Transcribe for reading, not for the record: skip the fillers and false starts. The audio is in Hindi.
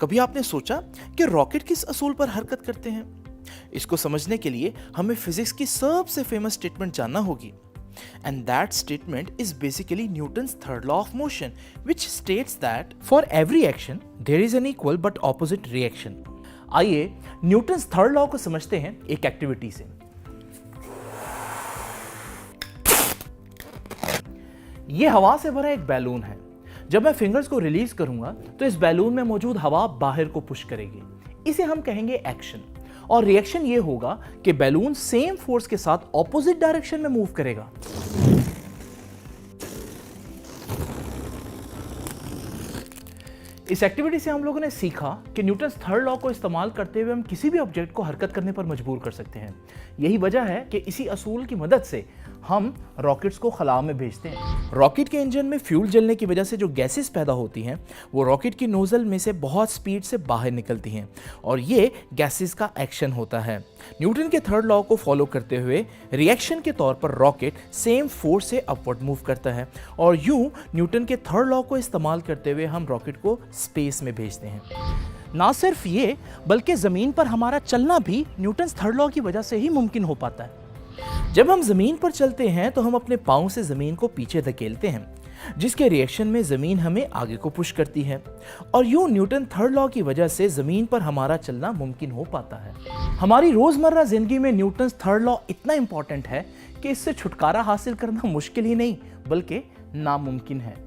कभी आपने सोचा कि रॉकेट किस असूल पर हरकत करते हैं? इसको समझने के लिए हमें फिजिक्स की सबसे फेमस स्टेटमेंट जानना होगी। And that statement is basically Newton's third law of motion, which states that for every action there is an equal but opposite reaction. आइए न्यूटन्स थर्ड लॉ को समझते हैं एक एक्टिविटी से। यह हवा से भरा एक बैलून है। जब मैं फिंगर्स को रिलीज करूंगा तो इस बैलून में मौजूद हवा बाहर को पुश करेगी। इसे हम कहेंगे एक्शन। और रिएक्शन ये होगा कि बैलून सेम फोर्स के साथ ऑपोजिट डायरेक्शन में मूव करेगा। इस एक्टिविटी से हम लोगों ने सीखा कि न्यूटन्स थर्ड लॉ को इस्तेमाल करते हुए हम किसी भी ऑब्जेक्ट को हरकत करने पर मजबूर कर सकते हैं। यही वजह है कि इसी असूल की मदद से हम रॉकेट्स को खला में भेजते हैं। रॉकेट के इंजन में फ्यूल जलने की वजह से जो गैसेस पैदा होती हैं वो रॉकेट की नोजल में से बहुत स्पीड से बाहर निकलती हैं और ये गैसेस का एक्शन होता है। न्यूटन के थर्ड लॉ को फॉलो करते हुए रिएक्शन के तौर पर रॉकेट सेम फोर्स से अपवर्ड मूव करता है और यूं न्यूटन के थर्ड लॉ को इस्तेमाल करते हुए हम रॉकेट को स्पेस में भेजते हैं। ना सिर्फ ये बल्कि ज़मीन पर हमारा चलना भी न्यूटन्स थर्ड लॉ की वजह से ही मुमकिन हो पाता है। जब हम ज़मीन पर चलते हैं तो हम अपने पाँव से ज़मीन को पीछे धकेलते हैं, जिसके रिएक्शन में ज़मीन हमें आगे को पुश करती है और यूं न्यूटन थर्ड लॉ की वजह से ज़मीन पर हमारा चलना मुमकिन हो पाता है। हमारी रोज़मर्रा ज़िंदगी में न्यूटन्स थर्ड लॉ इतना इंपॉर्टेंट है कि इससे छुटकारा हासिल करना मुश्किल ही नहीं बल्कि नामुमकिन है।